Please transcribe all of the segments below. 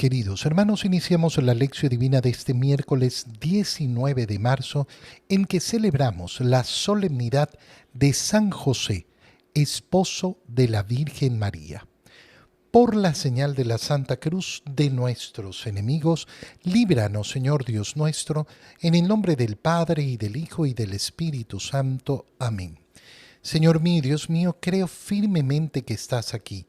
Queridos hermanos, iniciamos la lección divina de este miércoles 19 de marzo, en que celebramos la solemnidad de San José, esposo de la Virgen María. Por la señal de la Santa Cruz de nuestros enemigos, líbranos, Señor Dios nuestro, en el nombre del Padre, y del Hijo, y del Espíritu Santo. Amén. Señor mío, Dios mío, creo firmemente que estás aquí,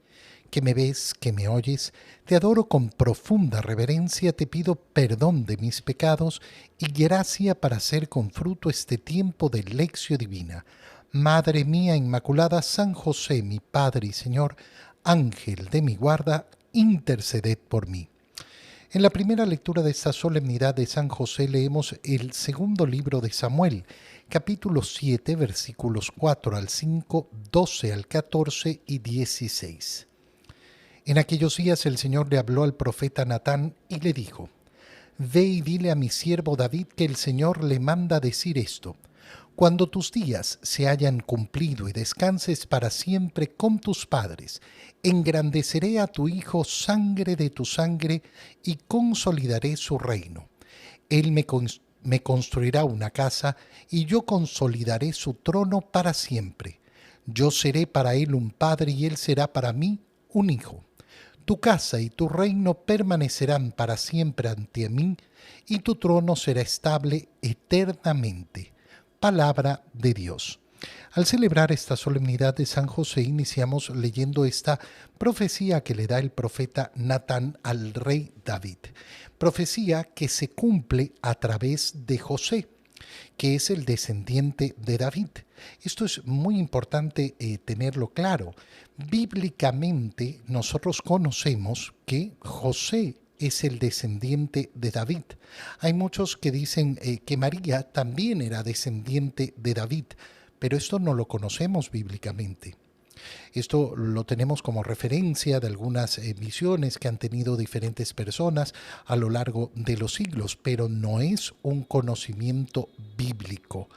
que me ves, que me oyes. Te adoro con profunda reverencia, te pido perdón de mis pecados y gracia para hacer con fruto este tiempo de lección divina. Madre mía Inmaculada, San José, mi Padre y Señor, Ángel de mi guarda, interceded por mí. En la primera lectura de esta solemnidad de San José leemos el segundo libro de Samuel, capítulo 7, versículos 4 al 5, 12 al 14 y 16. En aquellos días el Señor le habló al profeta Natán y le dijo: Ve y dile a mi siervo David que el Señor le manda decir esto: Cuando tus días se hayan cumplido y descanses para siempre con tus padres, engrandeceré a tu hijo sangre de tu sangre y consolidaré su reino. Él me construirá una casa y yo consolidaré su trono para siempre. Yo seré para él un padre y él será para mí un hijo. Tu casa y tu reino permanecerán para siempre ante mí, y tu trono será estable eternamente. Palabra de Dios. Al celebrar esta solemnidad de San José, iniciamos leyendo esta profecía que le da el profeta Natán al rey David. Profecía que se cumple a través de José, que es el descendiente de David. Esto es muy importante tenerlo claro. Bíblicamente nosotros conocemos que José es el descendiente de David. Hay muchos que dicen que María también era descendiente de David, pero esto no lo conocemos bíblicamente. Esto lo tenemos como referencia de algunas visiones que han tenido diferentes personas a lo largo de los siglos, pero no es un conocimiento bíblico.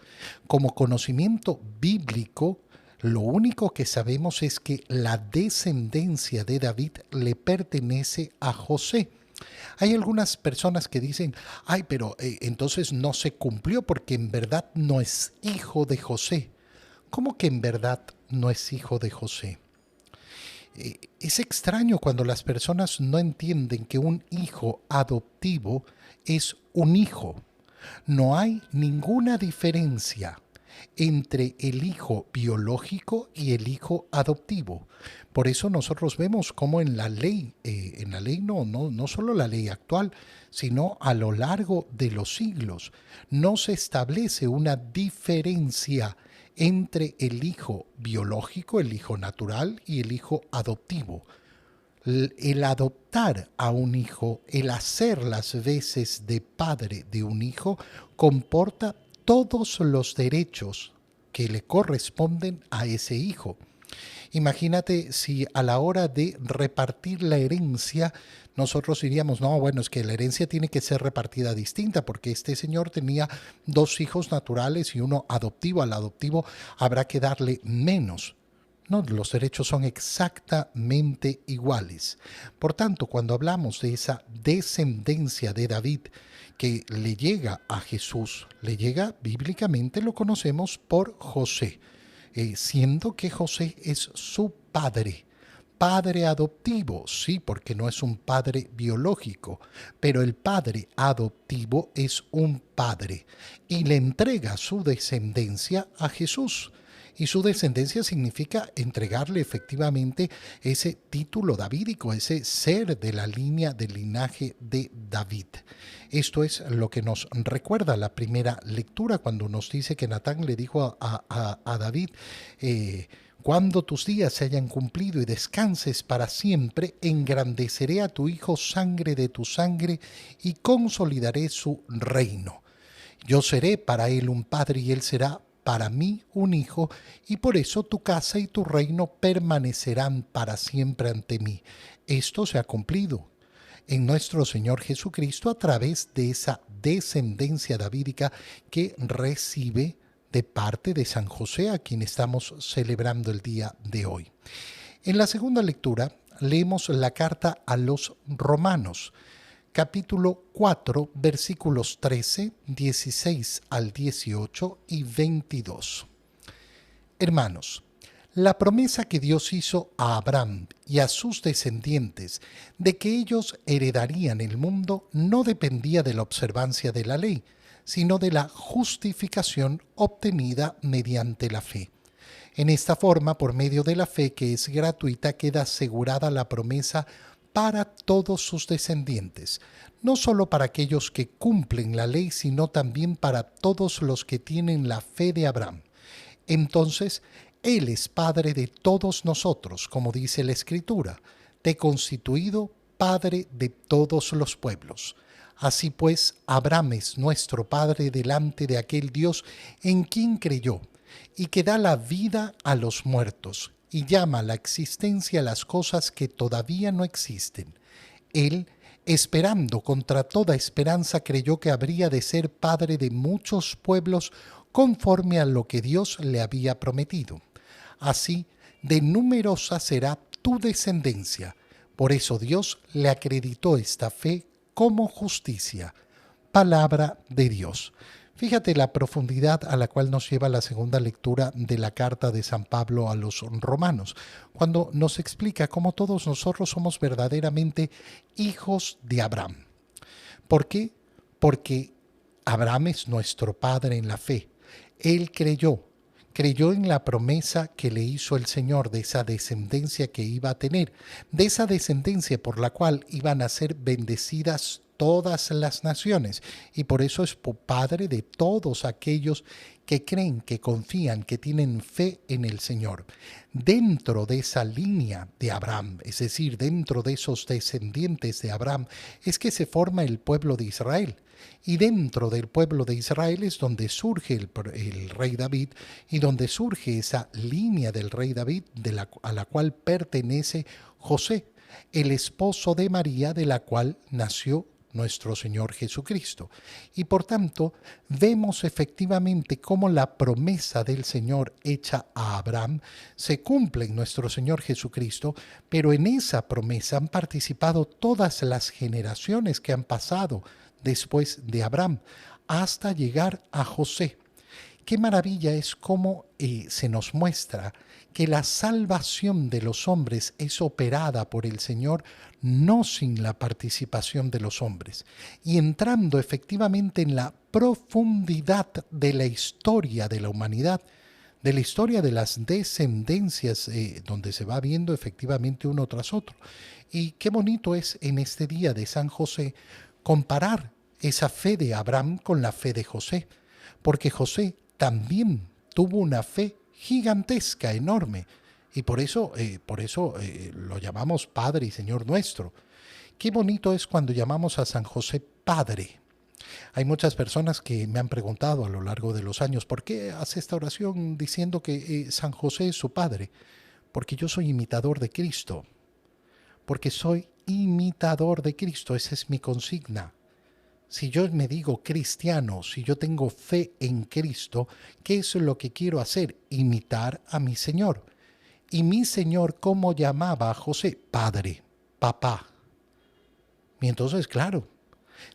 Como conocimiento bíblico, lo único que sabemos es que la descendencia de David le pertenece a José. Hay algunas personas que dicen: ay, pero entonces no se cumplió porque en verdad no es hijo de José. ¿Cómo que en verdad no es hijo de José? Es extraño cuando las personas no entienden que un hijo adoptivo es un hijo. No hay ninguna diferencia entre el hijo biológico y el hijo adoptivo. Por eso nosotros vemos cómo en la ley no solo la ley actual, sino a lo largo de los siglos, no se establece una diferencia entre el hijo biológico, el hijo natural y el hijo adoptivo. El adoptar a un hijo, el hacer las veces de padre de un hijo, comporta todos los derechos que le corresponden a ese hijo. Imagínate si a la hora de repartir la herencia nosotros diríamos: no, bueno, es que la herencia tiene que ser repartida distinta porque este señor tenía 2 hijos naturales y uno adoptivo. Al adoptivo habrá que darle menos. No, los derechos son exactamente iguales. Por tanto, cuando hablamos de esa descendencia de David que le llega a Jesús, le llega bíblicamente, lo conocemos por José, siendo que José es su padre. Padre adoptivo, sí, porque no es un padre biológico, pero el padre adoptivo es un padre y le entrega su descendencia a Jesús. Y su descendencia significa entregarle efectivamente ese título davídico, ese ser de la línea del linaje de David. Esto es lo que nos recuerda la primera lectura cuando nos dice que Natán le dijo a David: cuando tus días se hayan cumplido y descanses para siempre, engrandeceré a tu hijo sangre de tu sangre y consolidaré su reino. Yo seré para él un padre y él será para mí un hijo, y por eso tu casa y tu reino permanecerán para siempre ante mí. Esto se ha cumplido en nuestro Señor Jesucristo a través de esa descendencia davídica que recibe de parte de San José, a quien estamos celebrando el día de hoy. En la segunda lectura leemos la carta a los Romanos, capítulo 4, versículos 13, 16 al 18 y 22. Hermanos, la promesa que Dios hizo a Abraham y a sus descendientes de que ellos heredarían el mundo no dependía de la observancia de la ley, sino de la justificación obtenida mediante la fe. En esta forma, por medio de la fe que es gratuita, queda asegurada la promesa para todos sus descendientes, no solo para aquellos que cumplen la ley, sino también para todos los que tienen la fe de Abraham. Entonces, Él es Padre de todos nosotros, como dice la Escritura, te he constituido Padre de todos los pueblos. Así pues, Abraham es nuestro Padre delante de aquel Dios en quien creyó, y que da la vida a los muertos, y llama a la existencia las cosas que todavía no existen. Él, esperando contra toda esperanza, creyó que habría de ser Padre de muchos pueblos conforme a lo que Dios le había prometido. Así, de numerosa será tu descendencia. Por eso Dios le acreditó esta fe como justicia. Palabra de Dios. Fíjate la profundidad a la cual nos lleva la segunda lectura de la carta de San Pablo a los Romanos, cuando nos explica cómo todos nosotros somos verdaderamente hijos de Abraham. ¿Por qué? Porque Abraham es nuestro padre en la fe. Él creyó en la promesa que le hizo el Señor de esa descendencia que iba a tener, de esa descendencia por la cual iban a ser bendecidas todas las naciones, y por eso es padre de todos aquellos que creen, que confían, que tienen fe en el Señor. Dentro de esa línea de Abraham, es decir, dentro de esos descendientes de Abraham, es que se forma el pueblo de Israel. Y dentro del pueblo de Israel es donde surge el rey David, y donde surge esa línea del rey David a la cual pertenece José, el esposo de María, de la cual nació nuestro Señor Jesucristo. Y por tanto, vemos efectivamente cómo la promesa del Señor hecha a Abraham se cumple en nuestro Señor Jesucristo, pero en esa promesa han participado todas las generaciones que han pasado después de Abraham, hasta llegar a José. Qué maravilla es cómo se nos muestra que la salvación de los hombres es operada por el Señor, no sin la participación de los hombres, y entrando efectivamente en la profundidad de la historia de la humanidad, de la historia de las descendencias, donde se va viendo efectivamente uno tras otro. Y qué bonito es en este día de San José comparar esa fe de Abraham con la fe de José, porque José también tuvo una fe gigantesca, enorme, y por eso lo llamamos Padre y Señor nuestro. Qué bonito es cuando llamamos a San José Padre. Hay muchas personas que me han preguntado a lo largo de los años, ¿por qué hace esta oración diciendo que San José es su Padre? Porque yo soy imitador de Cristo, porque soy imitador de Cristo, esa es mi consigna. Si yo me digo cristiano, si yo tengo fe en Cristo, ¿qué es lo que quiero hacer? Imitar a mi Señor. Y mi Señor, ¿cómo llamaba a José? Padre, papá. Y entonces, claro,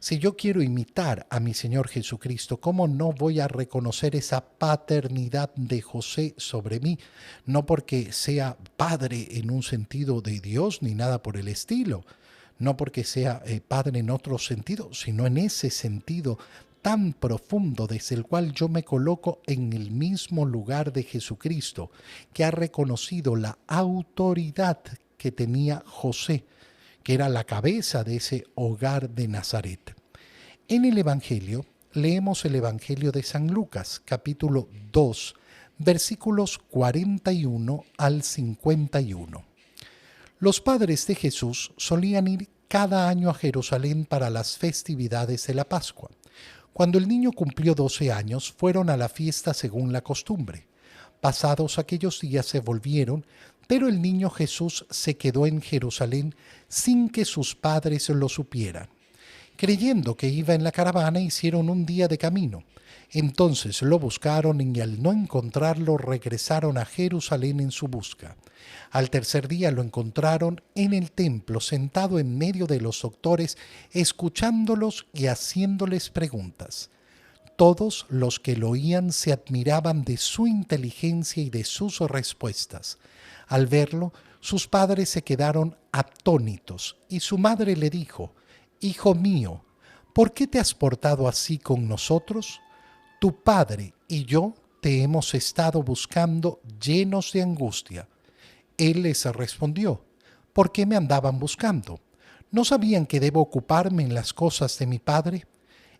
si yo quiero imitar a mi Señor Jesucristo, ¿cómo no voy a reconocer esa paternidad de José sobre mí? No porque sea padre en un sentido de Dios ni nada por el estilo, no porque sea padre en otro sentido, sino en ese sentido tan profundo desde el cual yo me coloco en el mismo lugar de Jesucristo, que ha reconocido la autoridad que tenía José, que era la cabeza de ese hogar de Nazaret. En el Evangelio, leemos el Evangelio de San Lucas, capítulo 2, versículos 41 al 51. Los padres de Jesús solían ir cada año a Jerusalén para las festividades de la Pascua. Cuando el niño cumplió 12 años, fueron a la fiesta según la costumbre. Pasados aquellos días se volvieron, pero el niño Jesús se quedó en Jerusalén sin que sus padres lo supieran. Creyendo que iba en la caravana, hicieron un día de camino. Entonces lo buscaron y al no encontrarlo regresaron a Jerusalén en su busca. Al tercer día lo encontraron en el templo, sentado en medio de los doctores, escuchándolos y haciéndoles preguntas. Todos los que lo oían se admiraban de su inteligencia y de sus respuestas. Al verlo, sus padres se quedaron atónitos y su madre le dijo: Hijo mío, ¿por qué te has portado así con nosotros? Tu padre y yo te hemos estado buscando llenos de angustia. Él les respondió: ¿por qué me andaban buscando? ¿No sabían que debo ocuparme en las cosas de mi padre?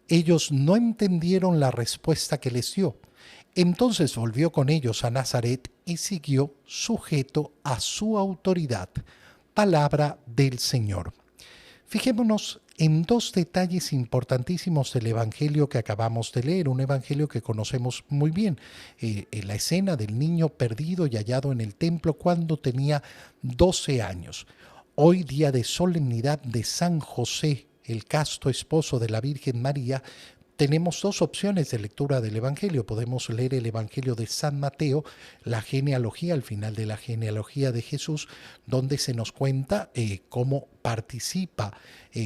Ellos no entendieron la respuesta que les dio. Entonces volvió con ellos a Nazaret y siguió sujeto a su autoridad. Palabra del Señor. Fijémonos en dos detalles importantísimos del Evangelio que acabamos de leer, un Evangelio que conocemos muy bien, la escena del niño perdido y hallado en el templo cuando tenía 12 años. Hoy, día de solemnidad de San José, el casto esposo de la Virgen María, tenemos dos opciones de lectura del Evangelio. Podemos leer el Evangelio de San Mateo, la genealogía, al final de la genealogía de Jesús, donde se nos cuenta cómo participa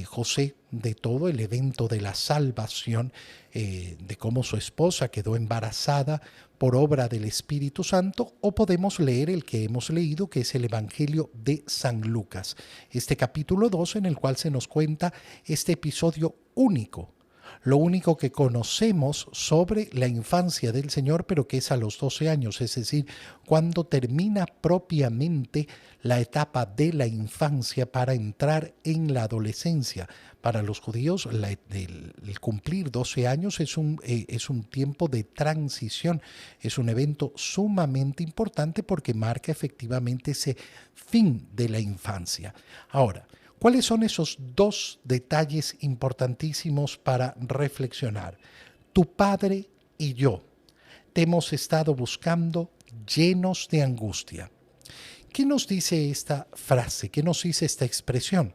José de todo el evento de la salvación, de cómo su esposa quedó embarazada por obra del Espíritu Santo, o podemos leer el que hemos leído, que es el Evangelio de San Lucas, este capítulo 2 en el cual se nos cuenta este episodio único, lo único que conocemos sobre la infancia del Señor, pero que es a los 12 años, es decir, cuando termina propiamente la etapa de la infancia para entrar en la adolescencia. Para los judíos, el cumplir 12 años es un tiempo de transición, es un evento sumamente importante porque marca efectivamente ese fin de la infancia. Ahora, ¿cuáles son esos dos detalles importantísimos para reflexionar? Tu padre y yo te hemos estado buscando llenos de angustia. ¿Qué nos dice esta frase? ¿Qué nos dice esta expresión?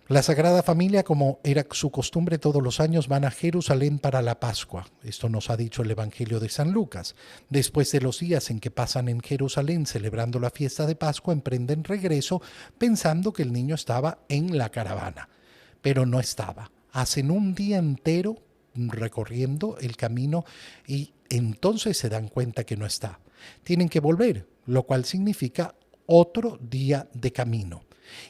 La Sagrada Familia, como era su costumbre todos los años, van a Jerusalén para la Pascua. Esto nos ha dicho el Evangelio de San Lucas. Después de los días en que pasan en Jerusalén celebrando la fiesta de Pascua, emprenden regreso pensando que el niño estaba en la caravana, pero no estaba. Hacen un día entero recorriendo el camino y entonces se dan cuenta que no está. Tienen que volver, lo cual significa otro día de camino.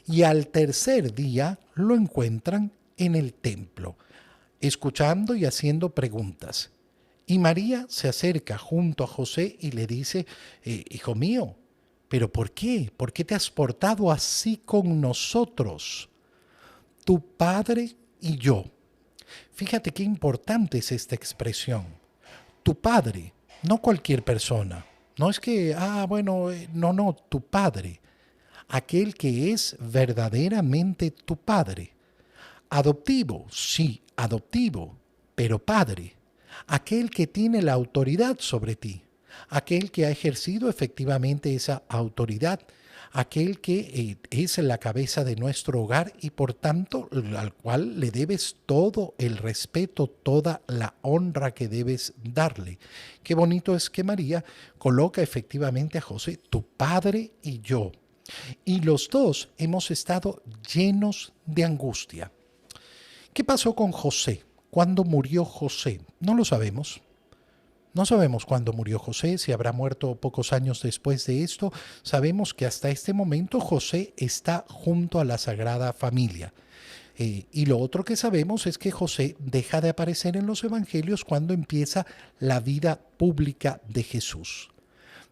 Y al tercer día lo encuentran en el templo, escuchando y haciendo preguntas. Y María se acerca junto a José y le dice: hijo mío, ¿pero por qué? ¿Por qué te has portado así con nosotros? Tu padre y yo. Fíjate qué importante es esta expresión. Tu padre, no cualquier persona. No es que, no, tu padre. Aquel que es verdaderamente tu padre. Adoptivo, sí, adoptivo, pero padre. Aquel que tiene la autoridad sobre ti. Aquel que ha ejercido efectivamente esa autoridad. Aquel que es la cabeza de nuestro hogar y por tanto al cual le debes todo el respeto, toda la honra que debes darle. Qué bonito es que María coloca efectivamente a José, tu padre y yo. Y los dos hemos estado llenos de angustia. ¿Qué pasó con José? ¿Cuándo murió José? No lo sabemos. No sabemos cuándo murió José, si habrá muerto pocos años después de esto. Sabemos que hasta este momento José está junto a la Sagrada Familia. Y lo otro que sabemos es que José deja de aparecer en los evangelios cuando empieza la vida pública de Jesús.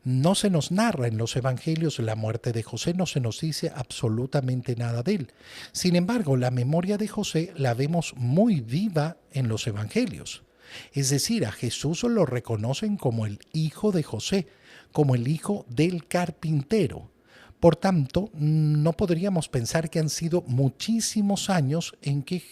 No se nos narra en los evangelios la muerte de José, no se nos dice absolutamente nada de él. Sin embargo, la memoria de José la vemos muy viva en los evangelios. Es decir, a Jesús lo reconocen como el hijo de José, como el hijo del carpintero. Por tanto, no podríamos pensar que han sido muchísimos años en que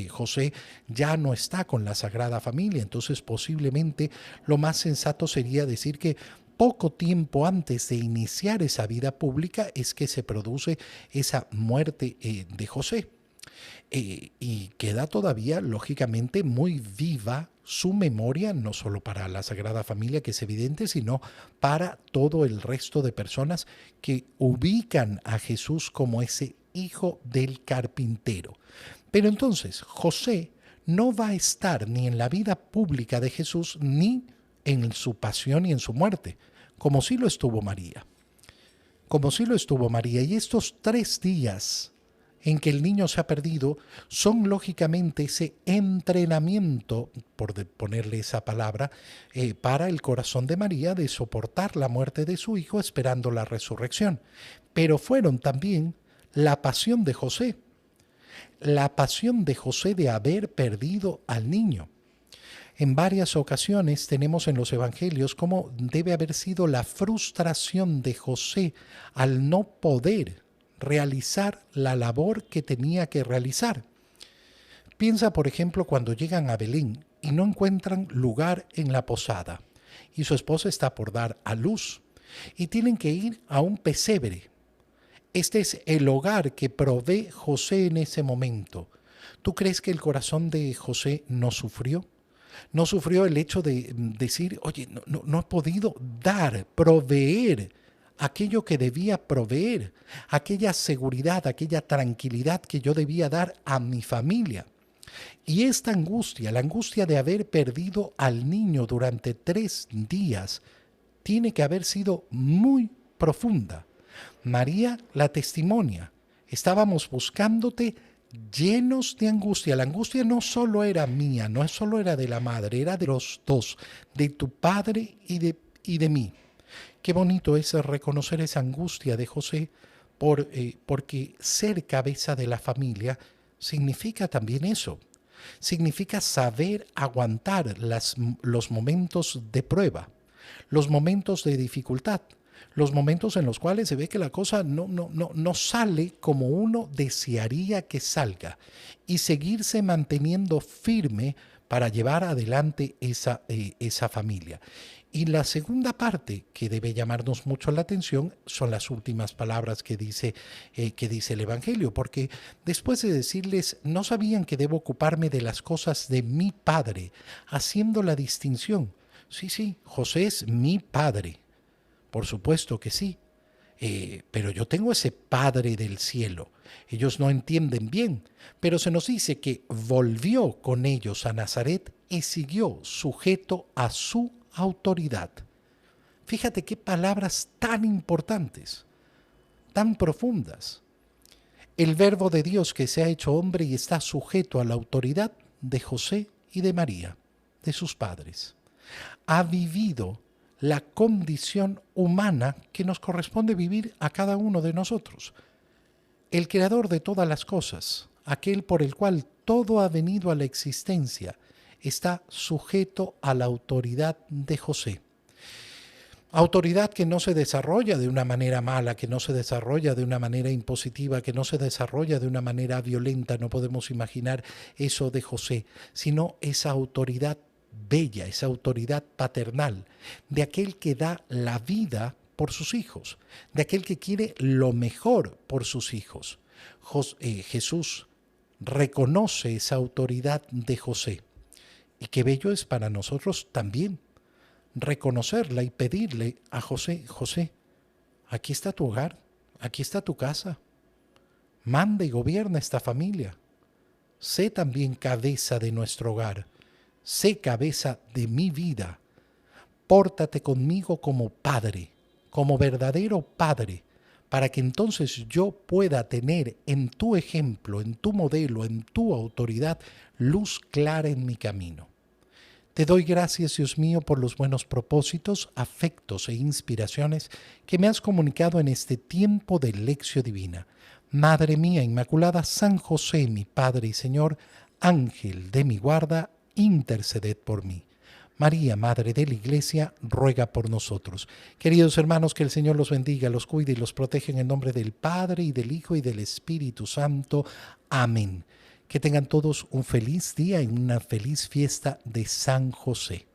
José ya no está con la Sagrada Familia. Entonces, posiblemente lo más sensato sería decir que poco tiempo antes de iniciar esa vida pública es que se produce esa muerte de José. Y queda todavía, lógicamente, muy viva su memoria, no solo para la Sagrada Familia, que es evidente, sino para todo el resto de personas que ubican a Jesús como ese hijo del carpintero. Pero entonces, José no va a estar ni en la vida pública de Jesús, ni en su pasión y en su muerte, como sí lo estuvo María. Como sí lo estuvo María. Y estos 3 días en que el niño se ha perdido son lógicamente ese entrenamiento, por ponerle esa palabra, para el corazón de María de soportar la muerte de su hijo esperando la resurrección. Pero fueron también la pasión de José, la pasión de José de haber perdido al niño. En varias ocasiones tenemos en los evangelios cómo debe haber sido la frustración de José al no poder realizar la labor que tenía que realizar. Piensa, por ejemplo, cuando llegan a Belén y no encuentran lugar en la posada y su esposa está por dar a luz y tienen que ir a un pesebre. Este es el hogar que provee José en ese momento. ¿Tú crees que el corazón de José no sufrió? No sufrió el hecho de decir, oye, no he podido dar, proveer aquello que debía proveer, aquella seguridad, aquella tranquilidad que yo debía dar a mi familia. Y esta angustia, la angustia de haber perdido al niño durante 3 días, tiene que haber sido muy profunda. María la testimonia. Estábamos buscándote llenos de angustia. La angustia no solo era mía, no solo era de la madre, era de los dos, de tu padre y de mí. Qué bonito es reconocer esa angustia de José porque ser cabeza de la familia significa también eso. Significa saber aguantar los momentos de prueba, los momentos de dificultad, los momentos en los cuales se ve que la cosa no sale como uno desearía que salga y seguirse manteniendo firme para llevar adelante esa familia. Y la segunda parte que debe llamarnos mucho la atención son las últimas palabras que dice el Evangelio, porque después de decirles, no sabían que debo ocuparme de las cosas de mi Padre, haciendo la distinción. Sí, sí, José es mi Padre, por supuesto que sí, pero yo tengo ese Padre del cielo. Ellos no entienden bien, pero se nos dice que volvió con ellos a Nazaret y siguió sujeto a su autoridad. Fíjate qué palabras tan importantes, tan profundas. El verbo de Dios que se ha hecho hombre y está sujeto a la autoridad de José y de María, de sus padres. Ha vivido la condición humana que nos corresponde vivir a cada uno de nosotros. El creador de todas las cosas, aquel por el cual todo ha venido a la existencia, está sujeto a la autoridad de José. Autoridad que no se desarrolla de una manera mala, que no se desarrolla de una manera impositiva, que no se desarrolla de una manera violenta, no podemos imaginar eso de José, sino esa autoridad bella, esa autoridad paternal, de aquel que da la vida por sus hijos, de aquel que quiere lo mejor por sus hijos. Jesús reconoce esa autoridad de José. Y qué bello es para nosotros también reconocerla y pedirle a José, José, aquí está tu hogar, aquí está tu casa, manda y gobierna esta familia, sé también cabeza de nuestro hogar, sé cabeza de mi vida, pórtate conmigo como padre, como verdadero padre, para que entonces yo pueda tener en tu ejemplo, en tu modelo, en tu autoridad, luz clara en mi camino. Te doy gracias, Dios mío, por los buenos propósitos, afectos e inspiraciones que me has comunicado en este tiempo de lección divina. Madre mía Inmaculada, San José, mi Padre y Señor, Ángel de mi guarda, interceded por mí. María, Madre de la Iglesia, ruega por nosotros. Queridos hermanos, que el Señor los bendiga, los cuide y los proteja en el nombre del Padre, y del Hijo, y del Espíritu Santo. Amén. Que tengan todos un feliz día y una feliz fiesta de San José.